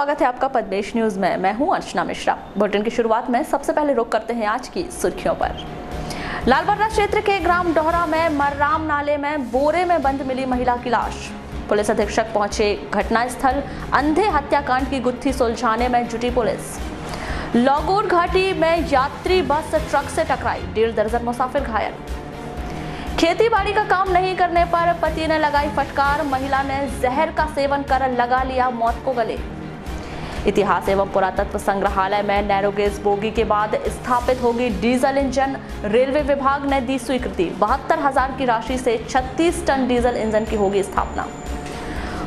स्वागत है आपका पद्मेश न्यूज में। मैं हूं अर्चना मिश्रा। बुलेटिन की शुरुआत में सबसे पहले रुक करते हैं आज की सुर्खियों पर। लालबर्रा क्षेत्र के ग्राम डोहरा में मर्राम नाले में बोरे में बंद मिली महिला की लाश। पुलिस अधीक्षक पहुंचे घटनास्थल। अंधे हत्याकांड की गुत्थी सुलझाने में जुटी पुलिस। लौगोर घाटी में यात्री बस ट्रक से टकराई, 1.5 दर्जन मुसाफिर घायल। खेती बाड़ी का काम नहीं करने पर पति ने लगाई फटकार, महिला ने जहर का सेवन कर लगा लिया मौत को गले। इतिहास एवं पुरातत्व संग्रहालय में नैरोगेज बोगी के बाद स्थापित होगी डीजल इंजन। रेलवे विभाग ने दी स्वीकृति। 72,000 की राशि से 36 टन डीजल इंजन की होगी स्थापना।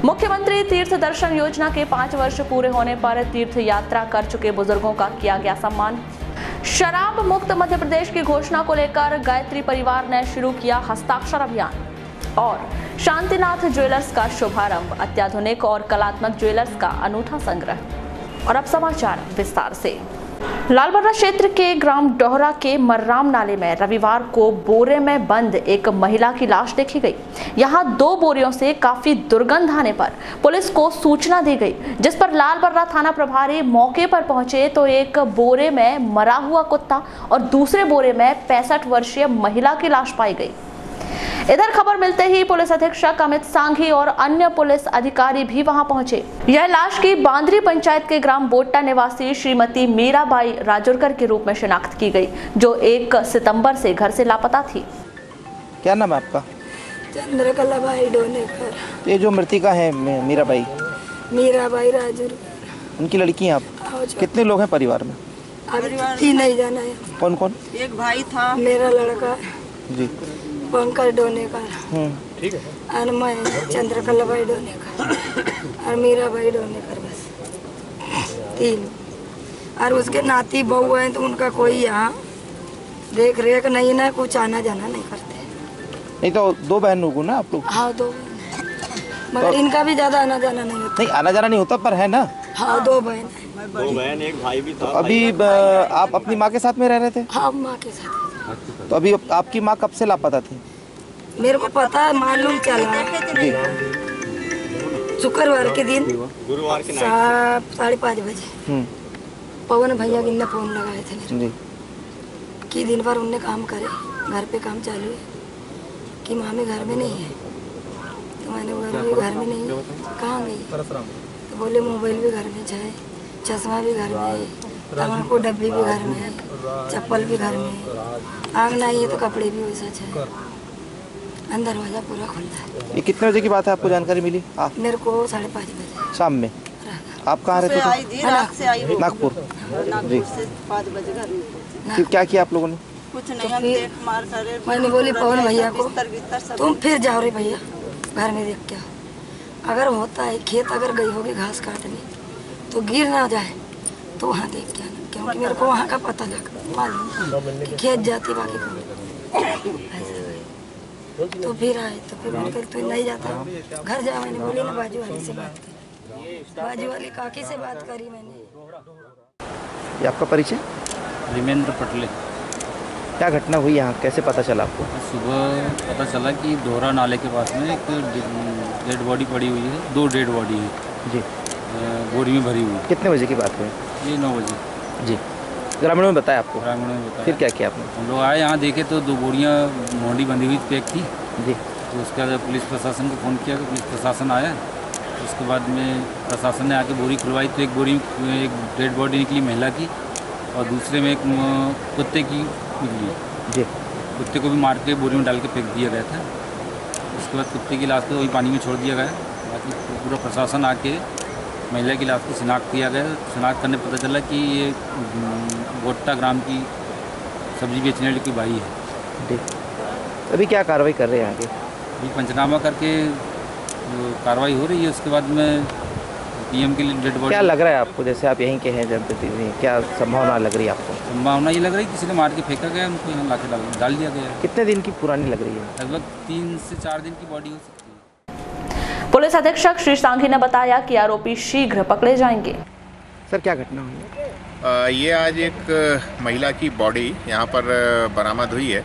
मुख्यमंत्री तीर्थ दर्शन योजना के 5 वर्ष पूरे होने पर तीर्थ यात्रा कर चुके बुजुर्गों का किया गया सम्मान। शराब मुक्त मध्य प्रदेश की घोषणा को लेकर गायत्री परिवार ने शुरू किया हस्ताक्षर अभियान। और शांतिनाथ ज्वेलर्स का शुभारंभ, अत्याधुनिक और कलात्मक ज्वेलर्स का अनूठा संग्रह। और अब समाचार विस्तार से। लालबर्रा क्षेत्र के ग्राम डोहरा के मर्राम नाले में रविवार को बोरे में बंद एक महिला की लाश देखी गई। यहां 2 बोरियों से काफी दुर्गंध आने पर पुलिस को सूचना दी गई, जिस पर लालबर्रा थाना प्रभारी मौके पर पहुंचे तो एक बोरे में मरा हुआ कुत्ता और दूसरे बोरे में 65 वर्षीय महिला की लाश पाई गई। इधर खबर मिलते ही पुलिस अधीक्षक अमित सांघी और अन्य पुलिस अधिकारी भी वहां पहुंचे। यह लाश की बांद्री पंचायत के ग्राम बोट्टा निवासी श्रीमती मीराबाई राजुरकर के रूप में शिनाख्त की गई, जो 1 सितंबर से घर से लापता थी। क्या नाम है आपका? चंद्रकलाबाई डोनेकर। ये जो मृतिका है मीराबाई राजुरकर, उनकी लड़की हैं आप? कितने लोग हैं परिवार में? अभी नहीं जाना है। कौन कौन? एक भाई था, मेरा लड़का जी, पंकज डोनेकर, ठीक है, और मैं चंद्रकलाबाई डोनेकर और मीराबाई डोनेकर, बस 3। और उसके नाती बहू हैं तो उनका कोई यहाँ देख रेख नहीं ना, कुछ आना जाना नहीं करते। नहीं तो 2 बहन लोग ना आप लोग? हाँ 2, मगर तो इनका भी ज्यादा आना जाना नहीं होता। नहीं, आना जाना नहीं होता पर है ना? हाँ 2 बहन, 2 बहन, एक भाई भी था। तो अभी आप अपनी माँ के साथ में रह रहे थे? हाँ माँ के साथ। तो अभी आपकी माँ कब से लापता थी? मेरे को पता मालूम चला जी, शुक्रवार के दिन, गुरुवार के 5:30 बजे पवन भैया ने फोन लगाए थे मेरे जी, कि दिन भर उनने काम करे, घर पे काम चालू है, कि मामी घर में नहीं है। तो मैंने बोला घर में नहीं, कहाँ गई? तो बोले मोबाइल भी घर में है, चश्मा भी घर में है, तम्बाकू डब्बी भी घर में है, चप्पल भी घर में है, आग नहीं है तो कपड़े भी वैसा है, अंदर दरवाजा पूरा खुला है। ये कितने बजे की बात है, आपको जानकारी मिली? मेरे को 5:30 बजे शाम में। आप कहाँ रहते थे? नागपुर जी। 5 बजे घर में। फिर क्या किया आप लोगों ने? कुछ नहीं, हम देख मार करे। मैंने बोली पवन भैया को, तुम फिर जाओ रे भैया, घर में देख क्या अगर होता है, खेत अगर गई होगी घास काटने तो गिर ना जाए तो वहाँ देख क्या, क्योंकि मेरे को वहाँ का पता लगा, मालूम खेत जाती बाकी को। तो फिर आए तो फिर मैंने कहा तो नहीं जाता घर जा। मैंने बोली ना बाजू वाली से बात करी, बाजू वाली काकी से बात करी मैंने। ये आपका परिचय? रिमेंद्र पटले। क्या घटना हुई यहाँ, कैसे पता चला आपको? सुबह पता चला कि डोहरा नाले के पास में एक डेड बॉडी पड़ी हुई है, 2 डेड बॉडी है जी, बोरी में भरी हुई। कितने बजे की बात है? ये 9 बजे जी। ग्रामीणों ने बताया आपको? ग्रामीणों ने बताया। फिर क्या किया आपने? हम लोग आए यहाँ, देखे तो 2 बोरियाँ मोंडी बंधी हुई पैक थी जी। तो उसके बाद पुलिस प्रशासन को फ़ोन किया, पुलिस प्रशासन आया। उसके बाद में प्रशासन ने आके बोरी खुलवाई तो एक बोरी में एक डेड बॉडी निकली महिला की और दूसरे में एक कुत्ते की निकली जी। कुत्ते को भी मार के बोरी में डाल के फेंक दिया गया था। उसके बाद कुत्ते की लाश को वही पानी में छोड़ दिया गया। बाकी पूरा प्रशासन आके महिला की लाश को शिनाख्त किया गया। शिनाख्त करने पता चला कि ये बोट्टा ग्राम की सब्जी बेचने वाली कोई भाई है। जी। अभी क्या कार्रवाई कर रहे हैं आगे? अभी पंचनामा करके कार्रवाई हो रही है। उसके बाद में पीएम के लिए डेड बॉडी। क्या लग रहा है आपको, जैसे आप यहीं के हैं जनप्रतिनिधि, क्या संभावना लग रही है आपको? संभावना ये लग रही है किसी ने मार के फेंका गया, उनको यहाँ ला के डाल दिया गया। कितने दिन की पुरानी लग रही है? लगभग 3 से 4 दिन की बॉडी हो सकती है। पुलिस अधीक्षक श्री सांघी ने बताया कि आरोपी शीघ्र पकड़े जाएंगे। सर क्या घटना हुई? ये आज एक महिला की बॉडी यहाँ पर बरामद हुई है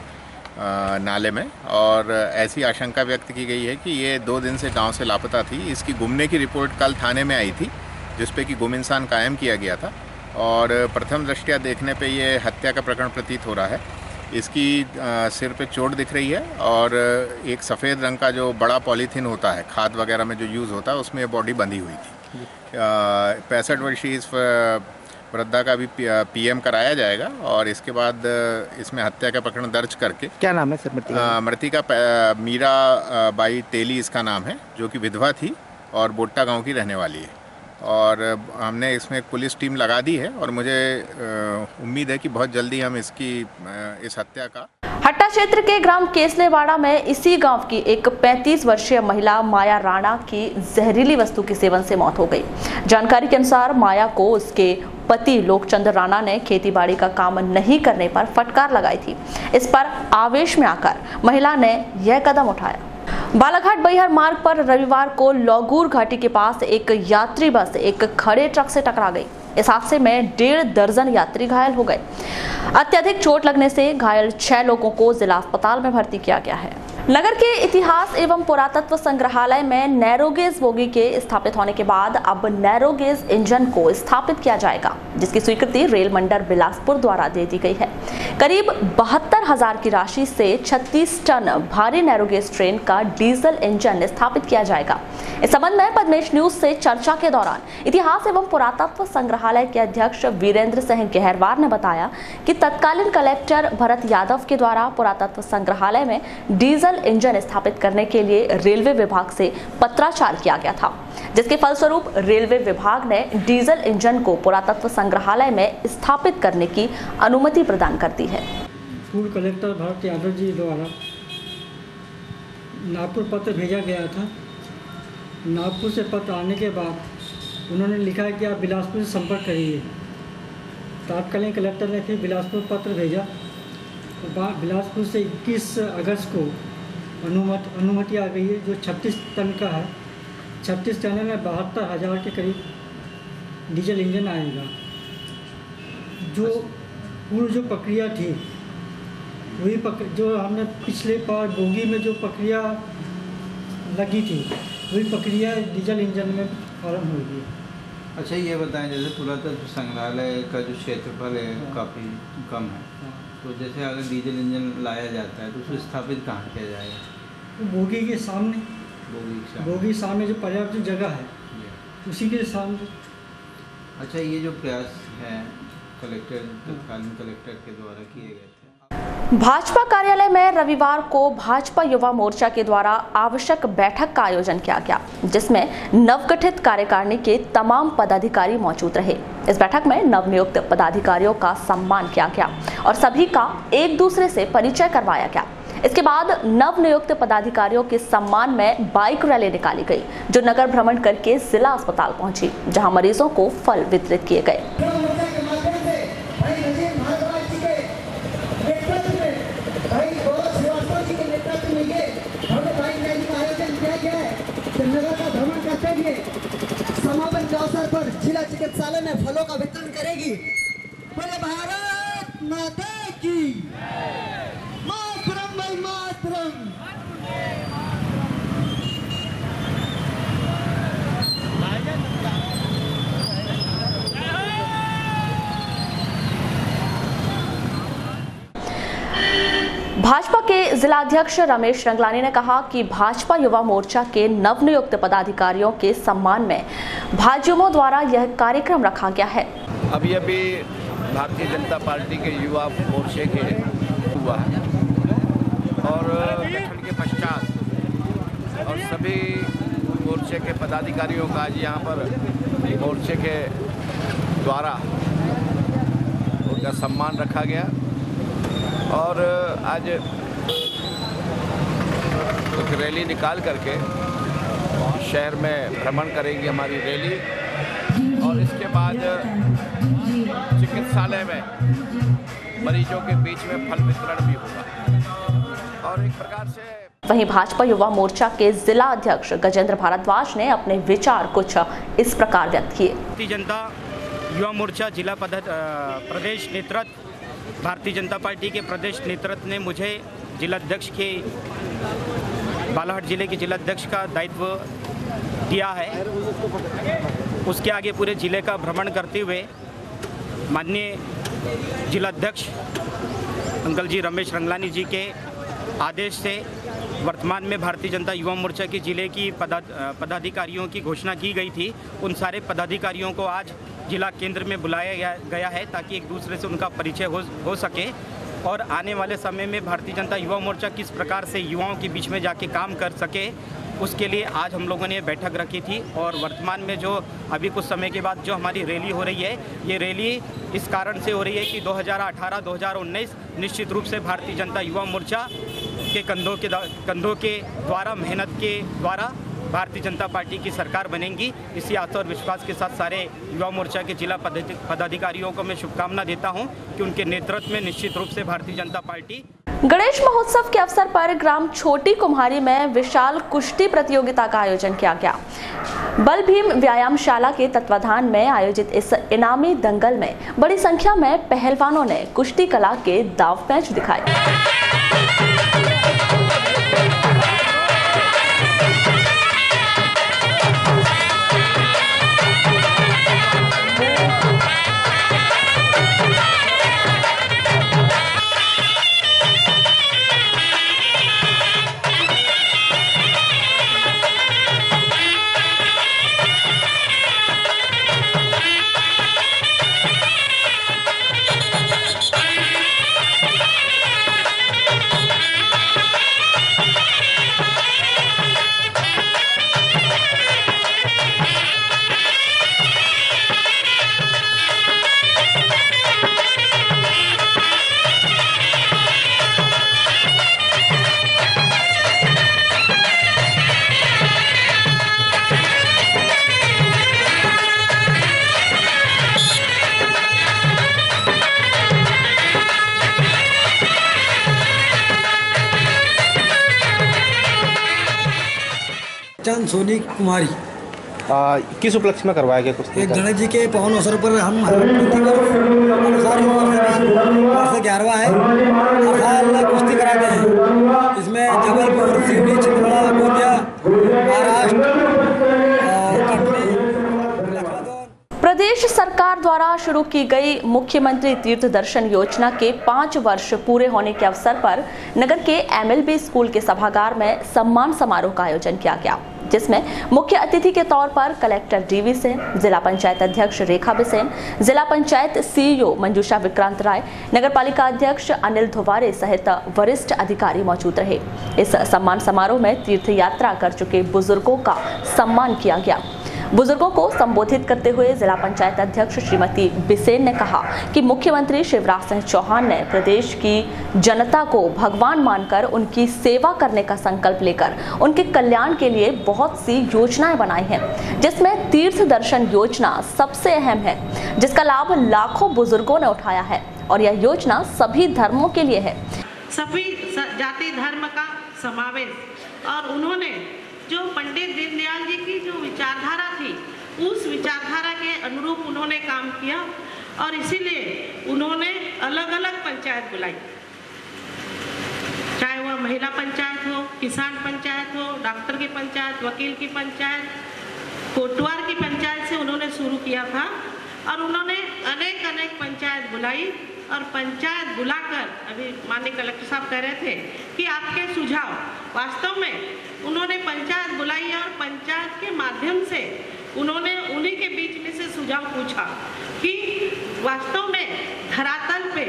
नाले में, और ऐसी आशंका व्यक्त की गई है कि ये 2 दिन से गांव से लापता थी। इसकी गुमने की रिपोर्ट कल थाने में आई थी जिस पे कि गुम इंसान कायम किया गया था और प्रथम दृष्टया देखने पे ये हत्या का प्रकरण प्रतीत हो रहा है। इसकी सिर पे चोट दिख रही है और एक सफ़ेद रंग का जो बड़ा पॉलीथीन होता है खाद वगैरह में जो यूज़ होता है उसमें ये बॉडी बंधी हुई थी। 65 वर्षीय इस वृद्धा का भी पीएम कराया जाएगा और इसके बाद इसमें हत्या का प्रकरण दर्ज करके। क्या नाम है सर मृतिका? मीरा बाई तेली इसका नाम है, जो कि विधवा थी और बोट्टा गांव की रहने वाली है। और हमने इसमें एक पुलिस टीम लगा दी है और मुझे उम्मीद है कि बहुत जल्दी हम इस हत्या का। हट्टा क्षेत्र के ग्राम केसलेवाड़ा में इसी गांव की एक 35 वर्षीय महिला माया राणा की जहरीली वस्तु के सेवन से मौत हो गई। जानकारी के अनुसार माया को उसके पति लोकचंद्र राणा ने खेतीबाड़ी का काम नहीं करने पर फटकार लगाई थी। इस पर आवेश में आकर महिला ने यह कदम उठाया। बालाघाट बैहर मार्ग पर रविवार को लौगूर घाटी के पास एक यात्री बस एक खड़े ट्रक से टकरा गई। इस हादसे में 1.5 दर्जन यात्री घायल हो गए। अत्यधिक चोट लगने से घायल 6 लोगों को जिला अस्पताल में भर्ती किया गया है। नगर के इतिहास एवं पुरातत्व संग्रहालय में नैरोगेज बोगी के स्थापित होने के बाद अब नैरोगेज इंजन को स्थापित किया जाएगा, जिसकी स्वीकृति रेल मंडल बिलासपुर द्वारा दे दी गई है। करीब 72,000 की राशि से 36 टन भारी नैरोगेज ट्रेन का डीजल इंजन स्थापित किया जाएगा। इस संबंध में पद्मेश न्यूज से चर्चा के दौरान इतिहास एवं पुरातत्व संग्रहालय के अध्यक्ष वीरेंद्र सिंह गहरवार ने बताया कि तत्कालीन कलेक्टर भरत यादव के द्वारा पुरातत्व संग्रहालय में डीजल इंजन स्थापित करने के लिए रेलवे विभाग से पत्राचार किया गया था, जिसके फलस्वरूप रेलवे विभाग ने डीजल इंजन को पुरातत्व संग्रहालय में स्थापित करने की अनुमति प्रदान कर दी है। पूर्व कलेक्टर भरत यादव जी द्वारा नागपुर पत्र भेजा गया था। नागपुर से पत्र आने के बाद उन्होंने लिखा है कि आप बिलासपुर से संपर्क करिए। तत्कालीन कलेक्टर ने फिर बिलासपुर पत्र भेजा। बिलासपुर से 21 अगस्त को अनुमति आ गई है, जो 36 टन का है। 36 टन में 72,000 के करीब डीजल इंजन आएगा। जो पूर्व जो प्रक्रिया थी वही जो हमने पिछले बार बोगी में जो प्रक्रिया लगी थी वही प्रक्रिया डीजल इंजन में आरम्भ होगी। अच्छा, ये बताएं, जैसे पुरातत्व संग्रहालय का जो क्षेत्रफल है काफ़ी कम है, तो जैसे अगर डीजल इंजन लाया जाता है तो उसको स्थापित कहाँ किया जाएगा? तो बोगी के सामने जो पर्याप्त जगह है उसी के सामने। अच्छा, ये जो प्रयास है तत्कालीन कलेक्टर के द्वारा किए गए थे। भाजपा कार्यालय में रविवार को भाजपा युवा मोर्चा के द्वारा आवश्यक बैठक का आयोजन किया गया, जिसमें नवगठित कार्यकारिणी के तमाम पदाधिकारी मौजूद रहे। इस बैठक में नवनियुक्त पदाधिकारियों का सम्मान किया गया और सभी का एक दूसरे से परिचय करवाया गया। इसके बाद नवनियुक्त पदाधिकारियों के सम्मान में बाइक रैली निकाली गई, जो नगर भ्रमण करके जिला अस्पताल पहुंची, जहां मरीजों को फल वितरित किए गए। समापन के अवसर पर जिला चिकित्सालय में फलों का वितरण करेगी। बोले भारत माता की मातरम भाई मातरम। भाजपा के जिलाध्यक्ष रमेश रंगलानी ने कहा कि भाजपा युवा मोर्चा के नवनियुक्त पदाधिकारियों के सम्मान में भाजयुमो द्वारा यह कार्यक्रम रखा गया है। अभी भारतीय जनता पार्टी के युवा मोर्चे के हुआ है और गठन के पश्चात और सभी मोर्चे के पदाधिकारियों का आज यहाँ पर मोर्चे के द्वारा उनका सम्मान रखा गया और आज एक रैली निकाल करके शहर में भ्रमण करेगी हमारी रैली और इसके बाद चिकित्सालय में मरीजों के बीच में फल वितरण भी होगा और एक प्रकार से। वहीं भाजपा युवा मोर्चा के जिला अध्यक्ष गजेंद्र भारद्वाज ने अपने विचार कुछ इस प्रकार व्यक्त किए। भारतीय जनता युवा मोर्चा जिला प्रदेश नेतृत्व भारतीय जनता पार्टी के प्रदेश नेतृत्व ने मुझे जिलाध्यक्ष के बालाघाट जिले के जिलाध्यक्ष का दायित्व दिया है उसके आगे पूरे ज़िले का भ्रमण करते हुए माननीय जिलाध्यक्ष अंकल जी रमेश रंगलानी जी के आदेश से वर्तमान में भारतीय जनता युवा मोर्चा के ज़िले की पदाधिकारियों की घोषणा की गई थी। उन सारे पदाधिकारियों को आज जिला केंद्र में बुलाया गया है ताकि एक दूसरे से उनका परिचय हो सके और आने वाले समय में भारतीय जनता युवा मोर्चा किस प्रकार से युवाओं के बीच में जाके काम कर सके, उसके लिए आज हम लोगों ने बैठक रखी थी। और वर्तमान में जो अभी कुछ समय के बाद जो हमारी रैली हो रही है, ये रैली इस कारण से हो रही है कि 2018-2019 निश्चित रूप से भारतीय जनता युवा मोर्चा के कंधों के द्वारा, मेहनत के द्वारा भारतीय जनता पार्टी की सरकार बनेगी। इसी आशा और विश्वास के साथ सारे युवा मोर्चा के जिला पदाधिकारियों को मैं शुभकामना देता हूं कि उनके नेतृत्व में निश्चित रूप से भारतीय जनता पार्टी। गणेश महोत्सव के अवसर पर ग्राम छोटी कुम्हारी में विशाल कुश्ती प्रतियोगिता का आयोजन किया गया। बल भीम व्यायामशाला के तत्वाधान में आयोजित इस इनामी दंगल में बड़ी संख्या में पहलवानों ने कुश्ती कला के दांव पैंच दिखाए। चंद सोनी कुमारी किस उपलक्ष्य में करवाया गया कुश्ती? गणेश जी के पावन अवसर पर हम वर्ष 11वां है, हर साल कुश्ती कराते हैं। इसमें जबलपुर, सिवनी, छिंदवाड़ा, गोंदिया, महाराष्ट्र, प्रदेश सरकार द्वारा शुरू की गई मुख्यमंत्री तीर्थ दर्शन योजना के 5 वर्ष पूरे होने के अवसर पर नगर के MLB स्कूल के सभागार में सम्मान समारोह का आयोजन किया गया, जिसमें मुख्य अतिथि के तौर पर कलेक्टर DV सेन, जिला पंचायत अध्यक्ष रेखा बिसेन, जिला पंचायत CEO मंजूषा विक्रांत राय, नगरपालिका अध्यक्ष अनिल धुवारे सहित वरिष्ठ अधिकारी मौजूद रहे। इस सम्मान समारोह में तीर्थ यात्रा कर चुके बुजुर्गों का सम्मान किया गया। बुजुर्गों को संबोधित करते हुए जिला पंचायत अध्यक्ष श्रीमती बिसेन ने कहा कि मुख्यमंत्री शिवराज सिंह चौहान ने प्रदेश की जनता को भगवान मानकर उनकी सेवा करने का संकल्प लेकर उनके कल्याण के लिए बहुत सी योजनाएं बनाई हैं, जिसमें तीर्थ दर्शन योजना सबसे अहम है, जिसका लाभ लाखों बुजुर्गों ने उठाया है और यह योजना सभी धर्मों के लिए है। सभी जाति धर्म का समावेश, और उन्होंने जो पंडित दीनदयाल जी की जो विचारधारा थी, उस विचारधारा के अनुरूप उन्होंने काम किया और इसीलिए उन्होंने अलग अलग पंचायत बुलाई, चाहे वह महिला पंचायत हो, किसान पंचायत हो, डॉक्टर की पंचायत, वकील की पंचायत, कोटवार की पंचायत से उन्होंने शुरू किया था। और उन्होंने अनेक पंचायत बुलाई और पंचायत बुलाकर, अभी माननीय कलेक्टर साहब कह रहे थे कि आपके सुझाव, वास्तव में उन्होंने पंचायत बुलाई और पंचायत के माध्यम से उन्होंने उन्हीं के बीच में से सुझाव पूछा कि वास्तव में धरातल पे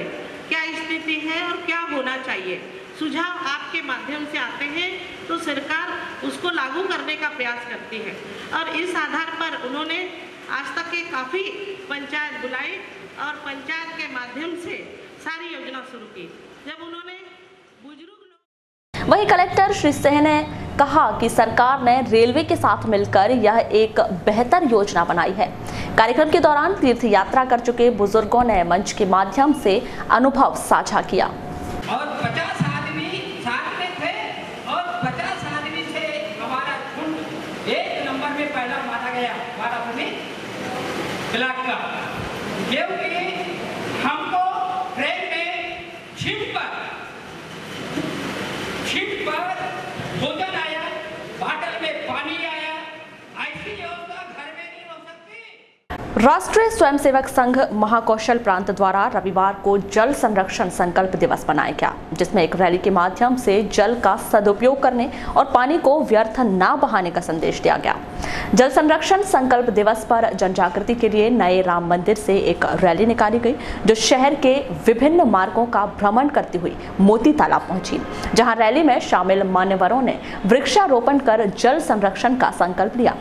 क्या स्थिति है और क्या होना चाहिए। सुझाव आपके माध्यम से आते हैं तो सरकार उसको लागू करने का प्रयास करती है और इस आधार पर उन्होंने आज तक के काफ़ी पंचायत बुलाई और पंचायत के माध्यम से सारी योजना शुरू की। जब उन्होंने वहीं कलेक्टर श्री सिंह ने कहा कि सरकार ने रेलवे के साथ मिलकर यह एक बेहतर योजना बनाई है। कार्यक्रम के दौरान तीर्थ यात्रा कर चुके बुजुर्गों ने मंच के माध्यम से अनुभव साझा किया। और 50 आदमी साथ में थे और 50 आदमी से हमारा झुंड 1 नंबर में पहला माना गया वाराणसी ब्लॉक का, क्योंकि हमको ट्रेन में छिप पर भोजन आया, बाटल में पानी आया, ऐसी व्यवस्था घर में नहीं हो सकती। राष्ट्रीय स्वयंसेवक संघ महाकौशल प्रांत द्वारा रविवार को जल संरक्षण संकल्प दिवस मनाया गया, जिसमें एक रैली के माध्यम से जल का सदुपयोग करने और पानी को व्यर्थ न बहाने का संदेश दिया गया। जल संरक्षण संकल्प दिवस पर जन जागृति के लिए नए राम मंदिर से एक रैली निकाली गई, जो शहर के विभिन्न मार्गों का भ्रमण करती हुई मोती तालाब पहुंची, जहां रैली में शामिल मान्यवरों ने वृक्षारोपण कर जल संरक्षण का संकल्प लिया।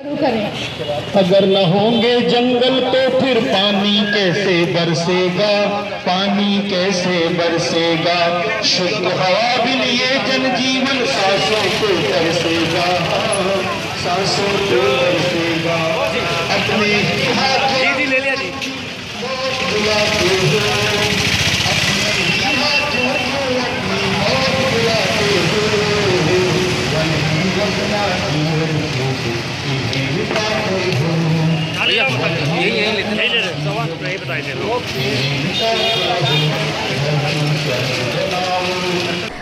अगर न होंगे जंगल तो फिर पानी कैसे बरसेगा, पानी कैसे बरसेगा। शुद्ध हवा भी लिए जनजीवन सांसों को तरसेगा, सांसों को तरसेगा। अपने हाथों ले लिया जी बुलाते हो, अपने हाथों को अपनी मौत बुलाते हो। अपना जीवन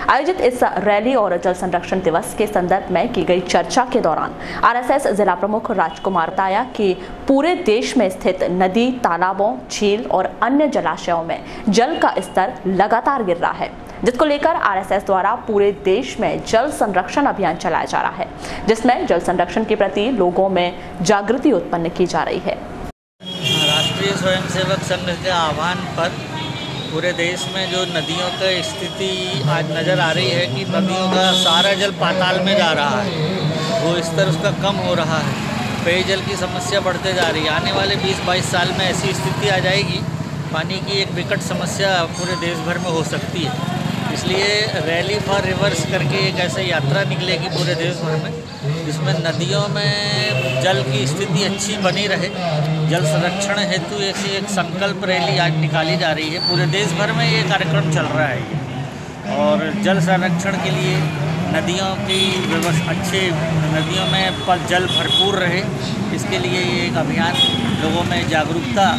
आयोजित इस रैली और जल संरक्षण दिवस के संदर्भ में की गई चर्चा के दौरान आरएसएस जिला प्रमुख राजकुमार बताया कि पूरे देश में स्थित नदी, तालाबों, झील और अन्य जलाशयों में जल का स्तर लगातार गिर रहा है, जिसको लेकर आरएसएस द्वारा पूरे देश में जल संरक्षण अभियान चलाया जा रहा है, जिसमें जल संरक्षण के प्रति लोगों में जागृति उत्पन्न की जा रही है। राष्ट्रीय स्वयंसेवक संघ के आह्वान पर पूरे देश में जो नदियों की स्थिति आज नज़र आ रही है कि नदियों का सारा जल पाताल में जा रहा है, वो स्तर उसका कम हो रहा है, पेयजल की समस्या बढ़ते जा रही है। आने वाले 20-22 साल में ऐसी स्थिति आ जाएगी, पानी की एक विकट समस्या पूरे देश भर में हो सकती है। इसलिए रैली फॉर रिवर्स करके एक ऐसे यात्रा निकलेगी पूरे देश भर में, जिसमें नदियों में जल की स्थिति अच्छी बनी रहे, जल संरक्षण हेतु एक संकल्प रैली आज निकाली जा रही है। पूरे देश भर में ये कार्यक्रम चल रहा है और जल संरक्षण के लिए नदियों की व्यवस्था नदियों में जल भरपूर रहे, इसके लिए ये एक अभियान, लोगों में जागरूकता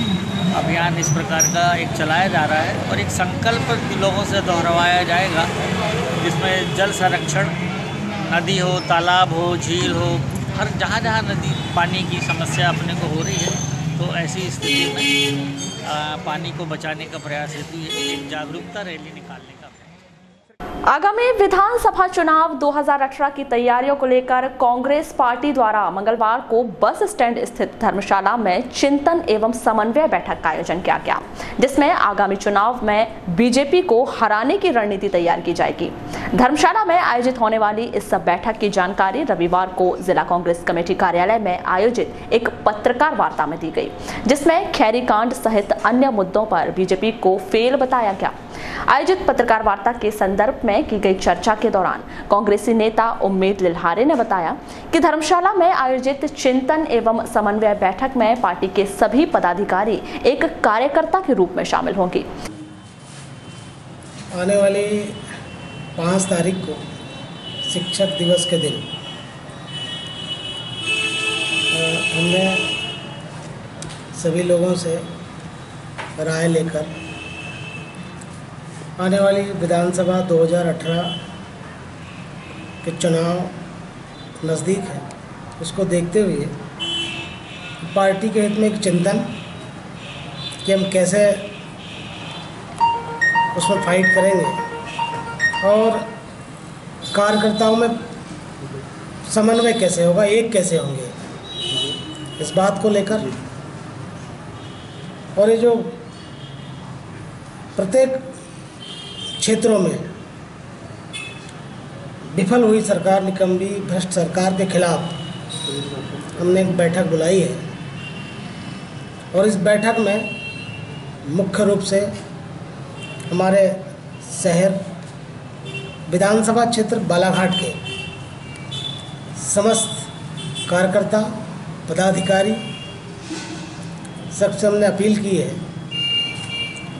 अभियान इस प्रकार का एक चलाया जा रहा है और एक संकल्प लोगों से दोहराया जाएगा, जिसमें जल संरक्षण, नदी हो, तालाब हो, झील हो, हर जहाँ नदी पानी की समस्या अपने को हो रही है, तो ऐसी स्थिति में पानी को बचाने का प्रयास हेतु एक जागरूकता रैली निकालने का। आगामी विधानसभा चुनाव 2018 की तैयारियों को लेकर कांग्रेस पार्टी द्वारा मंगलवार को बस स्टैंड स्थित धर्मशाला में चिंतन एवं समन्वय बैठक का आयोजन किया गया, जिसमें आगामी चुनाव में बीजेपी को हराने की रणनीति तैयार की जाएगी। धर्मशाला में आयोजित होने वाली इस बैठक की जानकारी रविवार को जिला कांग्रेस कमेटी कार्यालय में आयोजित एक पत्रकार वार्ता में दी गई, जिसमें खैरी कांड सहित अन्य मुद्दों पर बीजेपी को फेल बताया गया। आयोजित पत्रकार वार्ता के संदर्भ में की गई चर्चा के दौरान कांग्रेसी नेता उम्मीद लिल्हारे ने बताया कि धर्मशाला में आयोजित चिंतन एवं समन्वय बैठक में पार्टी के सभी पदाधिकारी एक कार्यकर्ता के रूप में शामिल होंगे। आने वाली 5 तारीख को शिक्षक दिवस के दिन हमने सभी लोगों से राय लेकर आने वाली विधानसभा 2018 के चुनाव नज़दीक है, उसको देखते हुए पार्टी के हित में एक चिंतन कि हम कैसे उसमें फाइट करेंगे और कार्यकर्ताओं में समन्वय कैसे होगा, एक कैसे होंगे, इस बात को लेकर। और ये जो प्रत्येक क्षेत्रों में विफल हुई सरकार, निकम्मी भ्रष्ट सरकार के खिलाफ हमने एक बैठक बुलाई है और इस बैठक में मुख्य रूप से हमारे शहर विधानसभा क्षेत्र बालाघाट के समस्त कार्यकर्ता, पदाधिकारी सबसे हमने अपील की है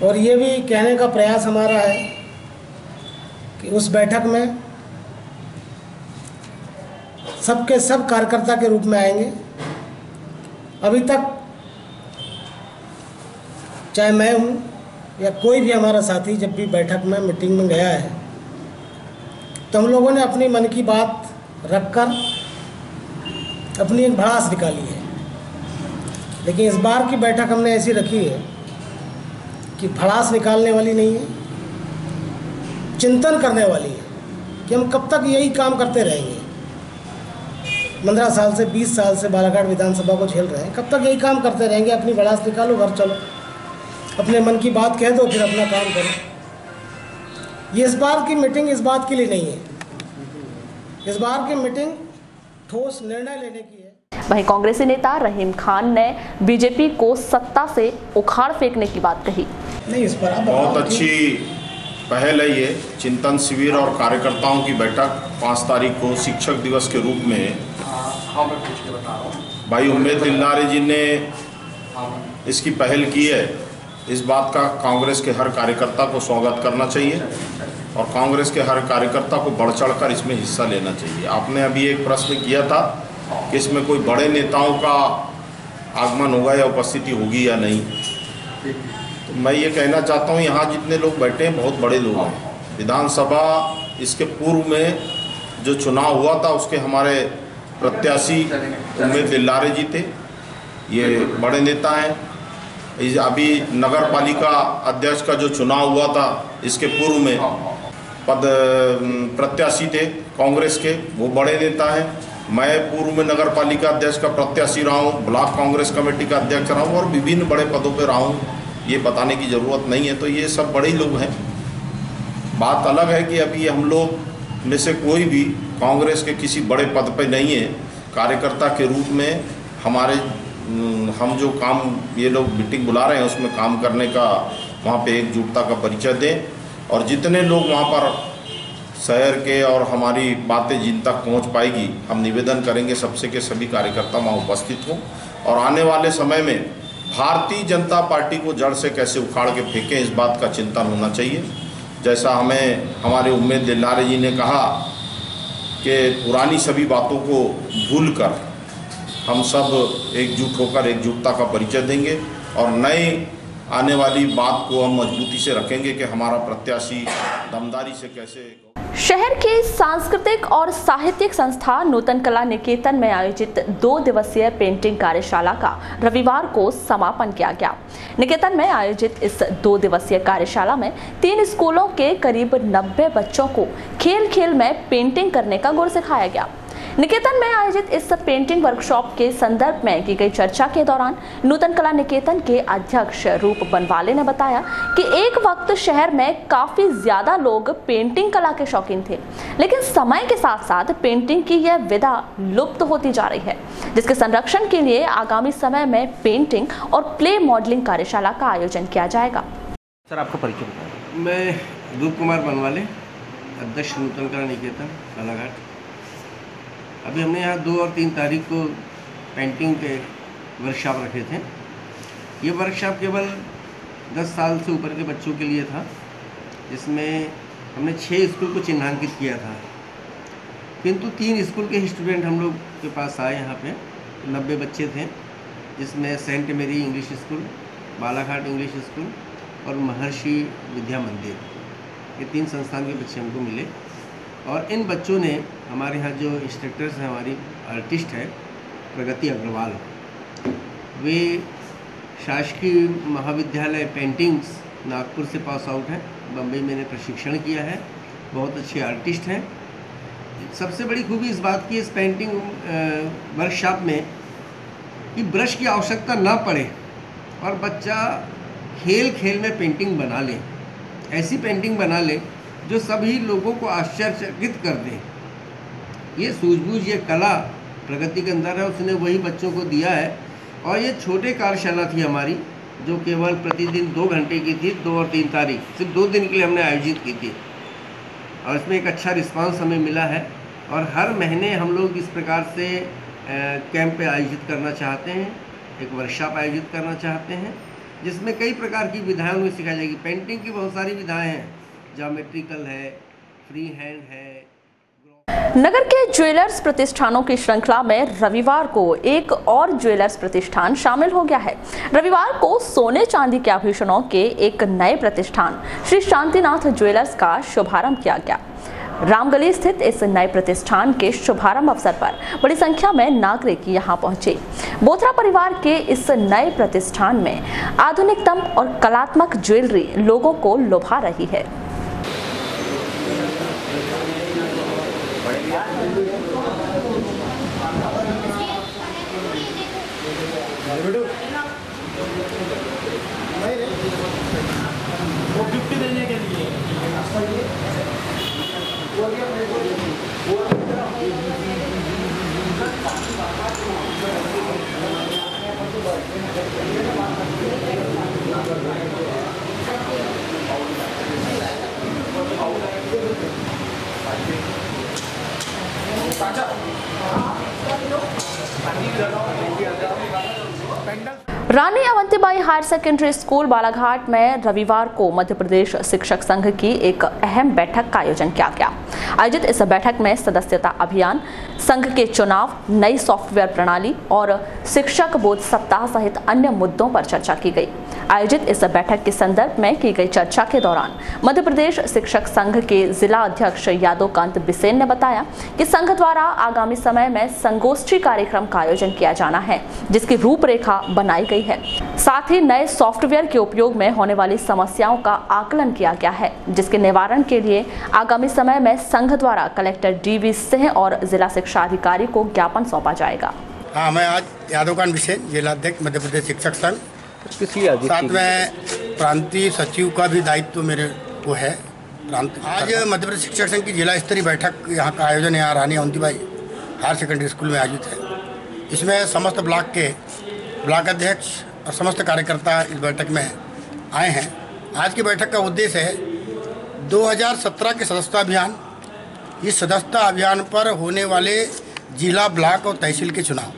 और ये भी कहने का प्रयास हमारा है कि उस बैठक में सबके सब कार्यकर्ता के रूप में आएंगे। अभी तक चाहे मैं हूँ या कोई भी हमारा साथी जब भी बैठक में मीटिंग में गया है तो हम लोगों ने अपनी मन की बात रखकर अपनी एक भड़ास निकाली है लेकिन इस बार की बैठक हमने ऐसी रखी है कि भड़ास निकालने वाली नहीं है, चिंतन करने वाली है कि हम कब तक यही काम करते रहेंगे। 15 साल से 20 साल से बालाघाट विधानसभा को झेल रहे हैं, कब तक यही काम करते रहेंगे। अपनी भड़ास निकालो, घर चलो, अपने मन की बात कह दो, फिर अपना काम करो। ये इस बार की मीटिंग इस बात के लिए नहीं है। इस बार की मीटिंग ठोस निर्णय लेने की है। वहीं कांग्रेसी नेता रहीम खान ने बीजेपी को सत्ता से उखाड़ फेंकने की बात कही। नहीं, इस पर बहुत अच्छी पहल है ये चिंतन शिविर और कार्यकर्ताओं की बैठक 5 तारीख को शिक्षक दिवस के रूप में भाई उम्मेद दिलारे जी ने इसकी पहल की है। इस बात का कांग्रेस के हर कार्यकर्ता को स्वागत करना चाहिए और कांग्रेस के हर कार्यकर्ता को बढ़ चढ़कर इसमें हिस्सा लेना चाहिए। आपने अभी एक प्रश्न किया था कि इसमें कोई बड़े नेताओं का आगमन होगा या उपस्थिति होगी या नहीं, तो मैं ये कहना चाहता हूँ यहाँ जितने लोग बैठे हैं बहुत बड़े लोग हैं। विधानसभा इसके पूर्व में जो चुनाव हुआ था उसके हमारे प्रत्याशी उम्मेद दिलारे जी थे, ये बड़े नेता हैं। अभी नगर पालिका अध्यक्ष का जो चुनाव हुआ था इसके पूर्व में पद प्रत्याशी थे कांग्रेस के, वो बड़े नेता हैं। मैं पूर्व में नगर पालिका अध्यक्ष का प्रत्याशी रहा हूँ, ब्लॉक कांग्रेस कमेटी का अध्यक्ष रहा हूँ और विभिन्न बड़े पदों पर रहा हूँ, ये बताने की ज़रूरत नहीं है। तो ये सब बड़े लोग हैं। बात अलग है कि अभी हम लोग में से कोई भी कांग्रेस के किसी बड़े पद पर नहीं है। कार्यकर्ता के रूप में हम जो काम ये लोग मीटिंग बुला रहे हैं उसमें काम करने का वहाँ पे एकजुटता का परिचय दें और जितने लोग वहाँ पर शहर के और हमारी बातें जिन तक पहुँच पाएगी हम निवेदन करेंगे सबसे के सभी कार्यकर्ता वहाँ उपस्थित हों और आने वाले समय में भारतीय जनता पार्टी को जड़ से कैसे उखाड़ के फेंकें इस बात का चिंतन होना चाहिए। जैसा हमें हमारे उम्मेद दिलारे जी ने कहा कि पुरानी सभी बातों को भूलकर हम सब एकजुट होकर एकजुटता का परिचय देंगे और नए आने वाली बात को हम मजबूती से रखेंगे कि हमारा प्रत्याशी दमदारी से कैसे। शहर की सांस्कृतिक और साहित्यिक संस्था नूतन कला निकेतन में आयोजित 2 दिवसीय पेंटिंग कार्यशाला का रविवार को समापन किया गया। निकेतन में आयोजित इस 2 दिवसीय कार्यशाला में 3 स्कूलों के करीब 90 बच्चों को खेल खेल में पेंटिंग करने का गुर सिखाया गया। निकेतन में आयोजित इस पेंटिंग वर्कशॉप के संदर्भ में की गई चर्चा के दौरान नूतन कला निकेतन के अध्यक्ष रूप बनवाले ने बताया कि एक वक्त शहर में काफी ज्यादा लोग पेंटिंग कला के शौकीन थे, लेकिन समय के साथ साथ पेंटिंग की यह विधा लुप्त होती जा रही है, जिसके संरक्षण के लिए आगामी समय में पेंटिंग और प्ले मॉडलिंग कार्यशाला का आयोजन किया जाएगा। सर, आपका परिचय बताएं। मैं रूप कुमार बनवाले, अध्यक्ष नूतन कला निकेतन बालाघाट। अभी हमने यहाँ 2 और 3 तारीख को पेंटिंग के वर्कशॉप रखे थे। ये वर्कशॉप केवल 10 साल से ऊपर के बच्चों के लिए था, जिसमें हमने 6 स्कूल को चिन्हांकित किया था, किंतु 3 स्कूल के स्टूडेंट हम लोग के पास आए। यहाँ पे 90 बच्चे थे, जिसमें सेंट मेरी English school, Balaghat English school और महर्षि विद्या मंदिर, ये 3 संस्थान के बच्चे हमको मिले। और इन बच्चों ने हमारे यहाँ जो इंस्ट्रक्टर्स हैं, हमारी आर्टिस्ट है प्रगति अग्रवाल, वे शासकीय महाविद्यालय पेंटिंग्स नागपुर से पास आउट हैं, बम्बई में प्रशिक्षण किया है, बहुत अच्छे आर्टिस्ट हैं। सबसे बड़ी खूबी इस बात की इस पेंटिंग वर्कशॉप में कि ब्रश की आवश्यकता ना पड़े और बच्चा खेल खेल में पेंटिंग बना ले, ऐसी पेंटिंग बना ले जो सभी लोगों को आश्चर्यचकित कर दे। ये सूझबूझ, ये कला प्रगति के अंदर है, उसने वही बच्चों को दिया है। और ये छोटे कार्यशाला थी हमारी, जो केवल प्रतिदिन 2 घंटे की थी। 2 और 3 तारीख सिर्फ 2 दिन के लिए हमने आयोजित की थी और इसमें एक अच्छा रिस्पांस हमें मिला है। और हर महीने हम लोग इस प्रकार से कैंप आयोजित करना चाहते हैं, एक वर्कशॉप आयोजित करना चाहते हैं, जिसमें कई प्रकार की विधाएँ उन्हें सिखाई जाएगी। पेंटिंग की बहुत सारी विधाएँ हैं, ज्योमेट्रिकल है, फ्री हैंड है। नगर के ज्वेलर्स प्रतिष्ठानों की श्रृंखला में रविवार को एक और ज्वेलर्स प्रतिष्ठान शामिल हो गया है। रविवार को सोने चांदी के आभूषणों के एक नए प्रतिष्ठान श्री शांतिनाथ ज्वेलर्स का शुभारंभ किया गया। रामगली स्थित इस नए प्रतिष्ठान के शुभारंभ अवसर पर बड़ी संख्या में नागरिक यहां पहुंचे। बोथरा परिवार के इस नए प्रतिष्ठान में आधुनिकतम और कलात्मक ज्वेलरी लोगों को लुभा रही है। Rani Avantibai higher secondary school Balaghat में रविवार को मध्य प्रदेश शिक्षक संघ की एक अहम बैठक का आयोजन किया गया। आयोजित इस बैठक में सदस्यता अभियान, संघ के चुनाव, नई सॉफ्टवेयर प्रणाली और शिक्षक बोध सप्ताह सहित अन्य मुद्दों पर चर्चा की गई। आयोजित इस बैठक के संदर्भ में की गई चर्चा के दौरान मध्य प्रदेश शिक्षक संघ के जिला अध्यक्ष यादव कांत बिसेन ने बताया कि संघ द्वारा आगामी समय में संगोष्ठी कार्यक्रम का आयोजन किया जाना है, जिसकी रूपरेखा बनाई गई है। साथ ही नए सॉफ्टवेयर के उपयोग में होने वाली समस्याओं का आकलन किया गया है, जिसके निवारण के लिए आगामी समय में संघ द्वारा कलेक्टर DV सिंह और जिला शिक्षा अधिकारी को ज्ञापन सौंपा जाएगा। हाँ, मैं आज यादव कांत बिसेन, जिला अध्यक्ष मध्य प्रदेश शिक्षक संघ, साथ में प्रांतीय सचिव का भी दायित्व मेरे को है। आज मध्य प्रदेश शिक्षक संघ की जिला स्तरीय बैठक यहाँ का आयोजन यहाँ रानी अवंतीबाई हायर सेकेंडरी स्कूल में आयोजित है। इसमें समस्त ब्लॉक के ब्लॉक अध्यक्ष और समस्त कार्यकर्ता इस बैठक में आए हैं। आज की बैठक का उद्देश्य है 2017 के सदस्यता अभियान। इस सदस्यता अभियान पर होने वाले जिला, ब्लॉक और तहसील के चुनाव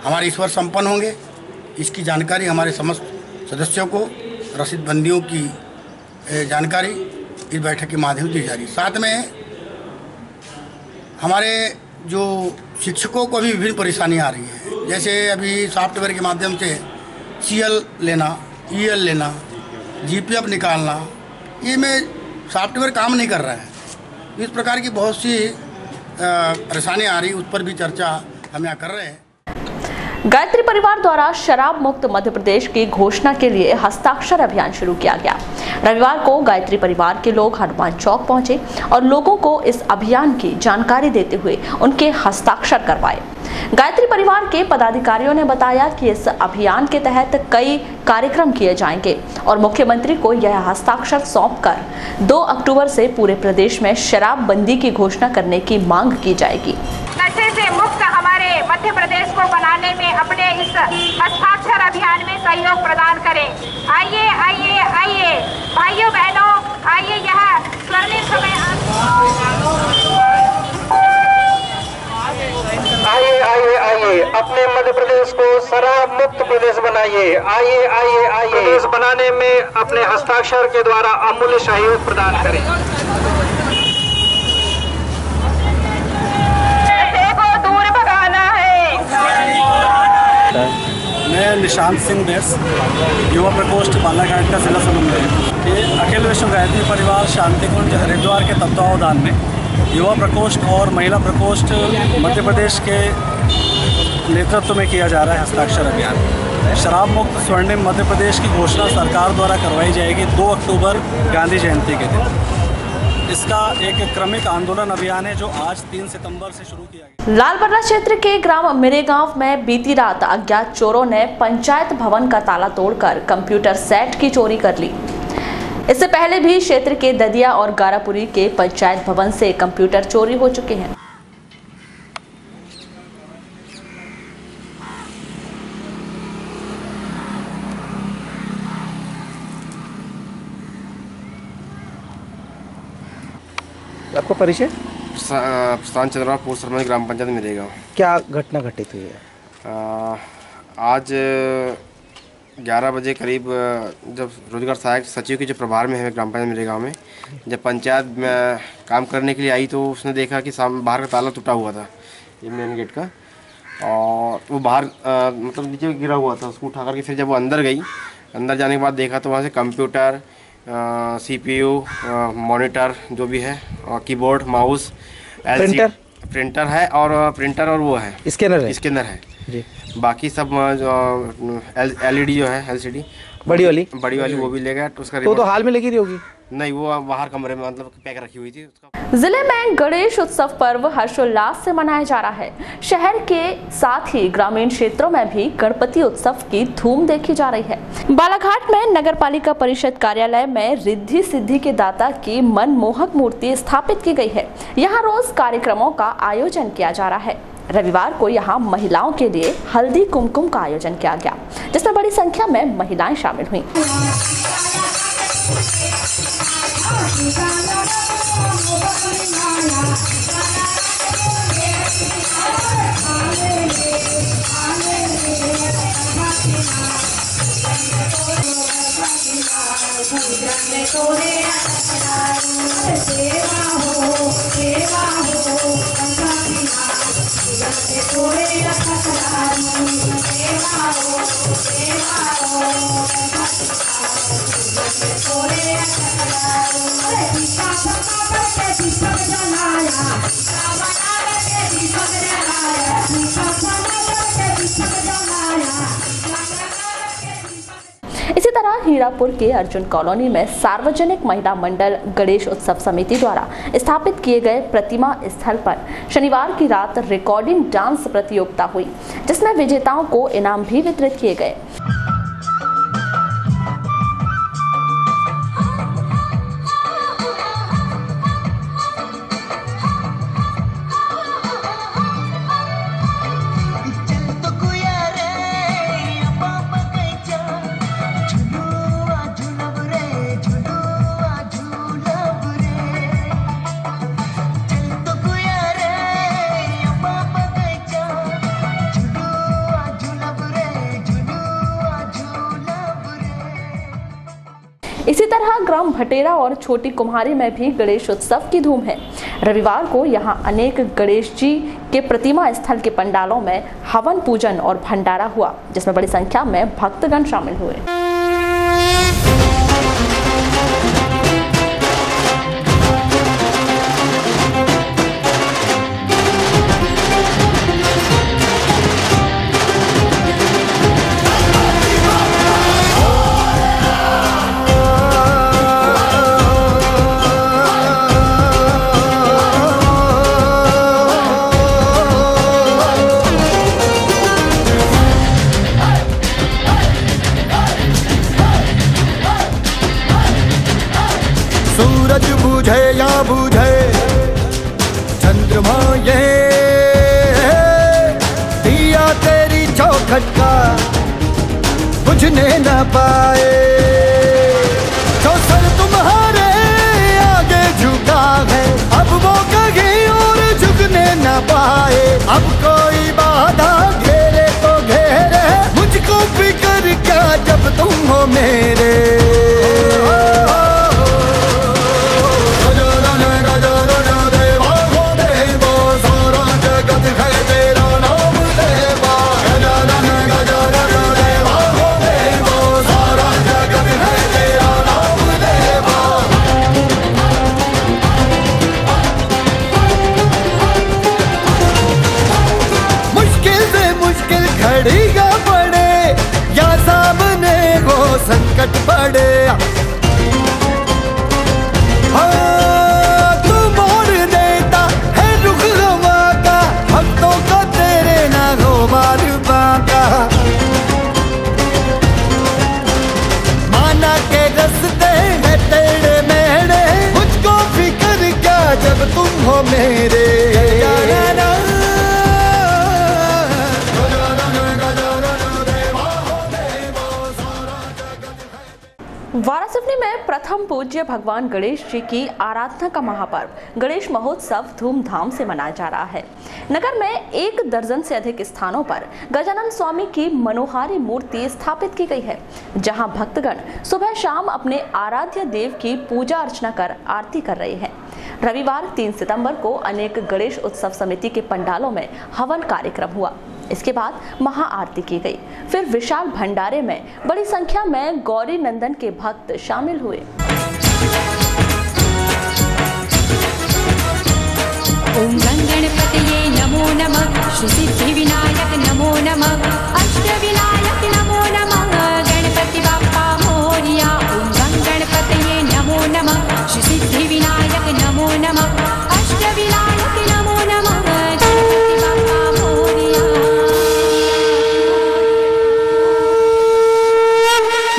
हमारे इस वर्ष संपन्न होंगे। इसकी जानकारी हमारे समस्त सदस्यों को, रसीदबंदियों की जानकारी इस बैठक के माध्यम से दी जा रही है। साथ में हमारे जो शिक्षकों को भी विभिन्न परेशानियाँ आ रही हैं, जैसे अभी सॉफ्टवेयर के माध्यम से CL लेना, EL लेना, GPF निकालना, ये में सॉफ्टवेयर काम नहीं कर रहा है। इस प्रकार की बहुत सी परेशानियाँ आ रही, उस पर भी चर्चा हम यहाँ कर रहे हैं। गायत्री परिवार द्वारा शराब मुक्त मध्य प्रदेश की घोषणा के लिए हस्ताक्षर अभियान शुरू किया गया। रविवार को गायत्री परिवार के लोग हनुमान चौक पहुंचे और लोगों को इस अभियान की जानकारी देते हुए उनके हस्ताक्षर करवाए। गायत्री परिवार के पदाधिकारियों ने बताया कि इस अभियान के तहत कई कार्यक्रम किए जाएंगे और मुख्यमंत्री को यह हस्ताक्षर सौंपकर 2 अक्टूबर से पूरे प्रदेश में शराबबंदी की घोषणा करने की मांग की जाएगी। नशे से मुक्त हमारे मध्य प्रदेश को बनाने में अपने इस हस्ताक्षर अभियान में सहयोग प्रदान करें। आइए आइए आइए भाइयों बहनों, आइए यह स्वर्णिम समय आइए आइए आइए अपने मध्य प्रदेश को शराब मुक्त प्रदेश बनाइए। आइए आइए आइए प्रदेश बनाने में अपने हस्ताक्षर के द्वारा अमूल्य सहयोग प्रदान करें। मैं निशांत सिंह बेस, युवा प्रकोष्ठ बालाघाट का जिला समन्वयक। ये अखिल विश्व गायत्री परिवार शांति कुंज हरिद्वार के तत्वावधान में युवा प्रकोष्ठ और महिला प्रकोष्ठ मध्य प्रदेश के नेतृत्व में किया जा रहा है हस्ताक्षर अभियान। शराब मुक्त स्वर्णिम मध्य प्रदेश की घोषणा सरकार द्वारा करवाई जाएगी 2 अक्टूबर गांधी जयंती के दिन। इसका एक क्रमिक आंदोलन अभियान है जो आज 3 सितंबर से शुरू किया गया। लालबर्रा क्षेत्र के ग्राम मिरेगांव में बीती रात अज्ञात चोरों ने पंचायत भवन का ताला तोड़कर कंप्यूटर सेट की चोरी कर ली। इससे पहले भी क्षेत्र के ददिया और गारापुरी के पंचायत भवन से कंप्यूटर चोरी हो चुके हैं। आपका परिचय? प्रशांत चंद्रमा, पोस्ट सरपंच ग्राम पंचायत मिरेगांव। क्या घटना घटित हुई है? आज 11 बजे करीब जब रोजगार सहायक सचिव के जो प्रभार में है ग्राम पंचायत मिरेगांव में, जब पंचायत में काम करने के लिए आई तो उसने देखा कि बाहर का ताला टूटा हुआ था, ये मेन गेट का, और वो बाहर मतलब नीचे गिरा हुआ था। उसको उठा करके फिर जब वो अंदर गई, अंदर जाने के बाद देखा तो वहाँ से कंप्यूटर, CPU, मॉनिटर जो भी है, कीबोर्ड, माउस, प्रिंटर है और वो है, स्कैनर है जी। बाकी सब LED जो है LCD बड़ी वाली वो भी ले गया। तो उसका तो हाल में लेगी होगी नहीं, वो बाहर कमरे में मतलब पैक रखी हुई थी उसका। जिले में गणेश उत्सव पर्व हर्षोल्लास से मनाया जा रहा है। शहर के साथ ही ग्रामीण क्षेत्रों में भी गणपति उत्सव की धूम देखी जा रही है। बालाघाट में नगर पालिका परिषद कार्यालय में रिद्धि सिद्धि के दाता की मनमोहक मूर्ति स्थापित की गई है। यहाँ रोज कार्यक्रमों का आयोजन किया जा रहा है। रविवार को यहाँ महिलाओं के लिए हल्दी कुमकुम का आयोजन किया गया, जिसमें बड़ी संख्या में महिलाएं शामिल हुई। इसी तरह हीरापुर के अर्जुन कॉलोनी में सार्वजनिक महिला मंडल गणेश उत्सव समिति द्वारा स्थापित किए गए प्रतिमा स्थल पर शनिवार की रात रिकॉर्डिंग डांस प्रतियोगिता हुई, जिसमें विजेताओं को इनाम भी वितरित किए गए। इसी तरह ग्राम भटेरा और छोटी कुम्हारी में भी गणेश उत्सव की धूम है। रविवार को यहां अनेक गणेश जी के प्रतिमा स्थल के पंडालों में हवन पूजन और भंडारा हुआ, जिसमें बड़ी संख्या में भक्तगण शामिल हुए। सूरज बुझे या बुझे चंद्रमा ये दिया तेरी चौखट का बुझने न पाए। जो सर तुम्हारे आगे झुका है अब वो कहीं और झुकने न पाए। अब कोई बाधा घेरे तो घेरे मुझको फिक्र क्या जब तुम हो मेरे। घड़ीगा पड़े या सामने वो संकट पड़े, हाँ तू मोड़ देता है रुख हवा का, भक्तों को तेरे ना हो मार बाका। माना के रस्ते है तेरे मेरे, मुझको फिक्र क्या जब तुम हो मेरे। वारासिवनी में प्रथम पूज्य भगवान गणेश जी की आराधना का महापर्व गणेश महोत्सव धूमधाम से मनाया जा रहा है। नगर में 1 दर्जन से अधिक स्थानों पर गजानन स्वामी की मनोहारी मूर्ति स्थापित की गई है, जहां भक्तगण सुबह शाम अपने आराध्य देव की पूजा अर्चना कर आरती कर रहे हैं। रविवार 3 सितंबर को अनेक गणेश उत्सव समिति के पंडालों में हवन कार्यक्रम हुआ। इसके बाद महाआरती की गई। फिर विशाल भंडारे में बड़ी संख्या में गौरी नंदन के भक्त शामिल हुए। ओम गणपतये नमो नमः, श्री सिद्धि विनायक नमो नमः। अष्टविनायक नमो नमः गणपति बप्पा मोरया।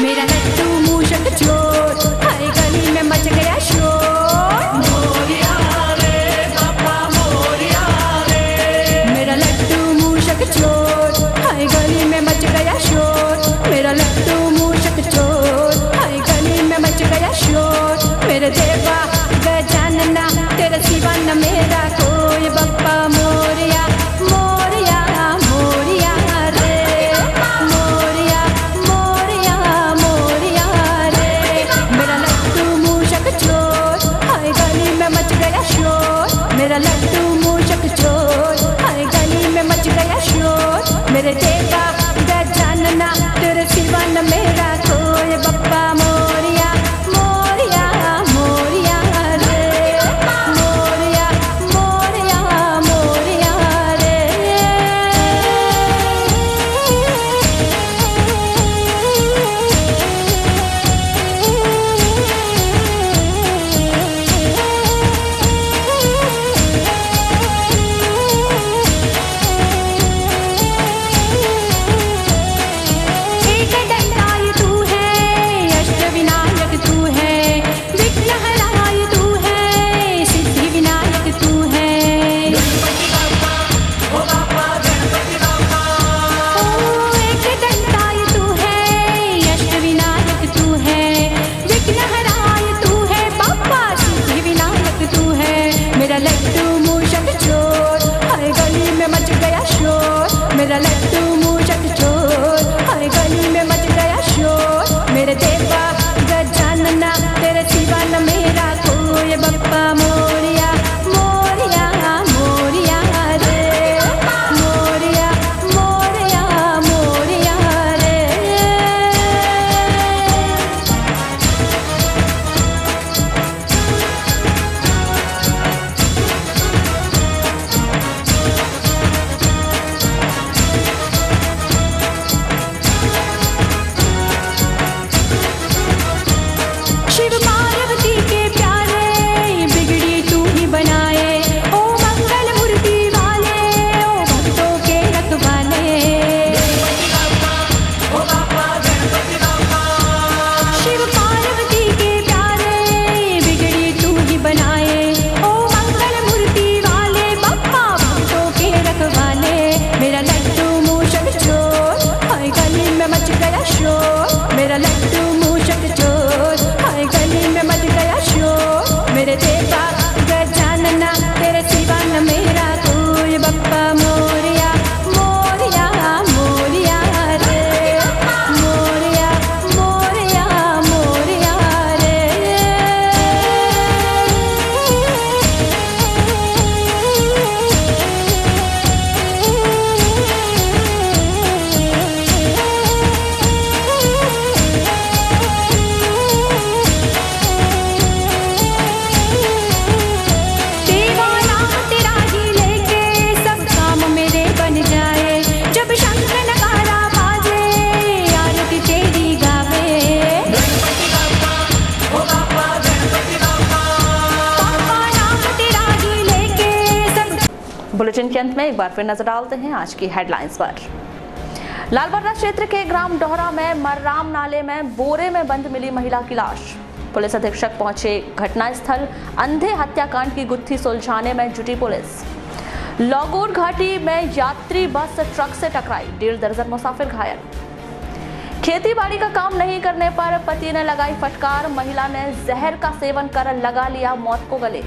मेरा लड्डू मूषक चोर हर गली में मच गया शोर। मोरया रे बप्पा मोरया रे। मेरा लड्डू मूषक चोर हर गली में मच गया शोर। मेरा लड्डू मूषक चोर हर गली में मच गया शोर। मेरे देवा गजानना तेरे सिवा न मेरा कोई बप्पा मोरया। मोरया मोरया रे मोरया मोरया मोरया रे। मेरा लड्डू मूषक चोर हर गली में मच गया शोर। मेरा लड्डू मूषक चोर हर गली में मच गया शोर। मेरे देवा गजानना तेरे सिवा न मेरा कोई बप्पा मोरया। मोरया मोरया रे मोरया मोरया मोरया रे। एक दंडाय तू है अष्टविनायक तू है। विघ्नहराय तू है सिद्धि विनायक तू है। ओ एक दंडाय तू है अष्टविनायक तू है। विघ्नहराय तू है बाबा सिद्धि विनायक तू है। मेरा लड्डू मूषक चोर हर गली में मच गया शोर। मेरा लड्डू मूषक चोर हर गली में मच गया शोर। मेरे देवा गजानना तेरे सिवा न मेरा कोई बप्पा मोरया। मोरया मोरया रे मोरया मोरया मोरया रे। शिव पार्वती के प्यारे बिगड़ी तू ही बनाए। ओ मंगल मूर्ति वाले ओ भक्तों के रखवाले। शिव पार्वती के प्यारे बिगड़ी तू ही बनाए। ओ मंगल मूर्ति वाले बप्पा भक्तों के रखवाले। मेरा लड्डू मूषक चोर हर गली में मच गया शोर। मेरा लड्डू मूषक चोर हर गली में मच गया शोर। मेरे देवा गजानना तेरे सिवा न मेरा कोई बप्पा मोरया। मोरया मोरया रे मोरया मोरया मोरया रे। देवा नाम तेरा ही लेके सब काम मेरे बन जाए। जब शंख नगारा बाजे आरती तेरी गावे। पापा नाम तेरा ही लेके सब। बुलेटिन के अंत में एक बार फिर नजर डालते हैं आज की हेडलाइंस पर। लालबर्रा क्षेत्र के ग्राम डोहरा में मर्राम नाले में बोरे में बंद मिली महिला की लाश। पुलिस अधीक्षक पहुंचे घटनास्थल। अंधे हत्याकांड की गुत्थी सुलझाने में जुटी पुलिस। लौगोर घाटी में यात्री बस ट्रक से टकराई, 1.5 दर्जन मुसाफिर घायल। खेती बाड़ी का काम नहीं करने पर पति ने लगाई फटकार, महिला ने जहर का सेवन कर लगा लिया मौत को गले।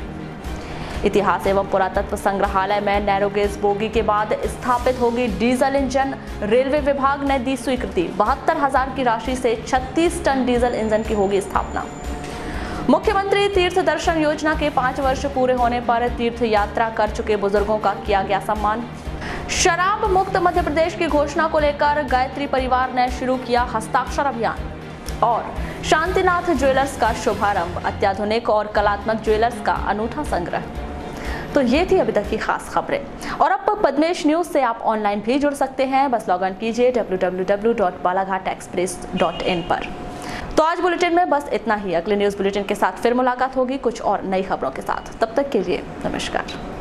इतिहास एवं पुरातत्व संग्रहालय में नैरोगेज बोगी के बाद स्थापित होगी डीजल इंजन, रेलवे विभाग ने दी स्वीकृति। 72,000 की राशि से 36 टन डीजल इंजन की होगी स्थापना। मुख्यमंत्री तीर्थ दर्शन योजना के 5 वर्ष पूरे होने पर तीर्थ यात्रा कर चुके बुजुर्गों का किया गया सम्मान। शराब मुक्त मध्य प्रदेश की घोषणा को लेकर गायत्री परिवार ने शुरू किया हस्ताक्षर अभियान। और शांतिनाथ ज्वेलर्स का शुभारंभ, अत्याधुनिक और कलात्मक ज्वेलर्स का अनूठा संग्रह। तो ये थी अभी तक की खास खबरें। और अब पद्मेश न्यूज से आप ऑनलाइन भी जुड़ सकते हैं, बस लॉग इन कीजिए www.balaghatexpress.in पर। तो आज बुलेटिन में बस इतना ही। अगले न्यूज बुलेटिन के साथ फिर मुलाकात होगी कुछ और नई खबरों के साथ। तब तक के लिए नमस्कार।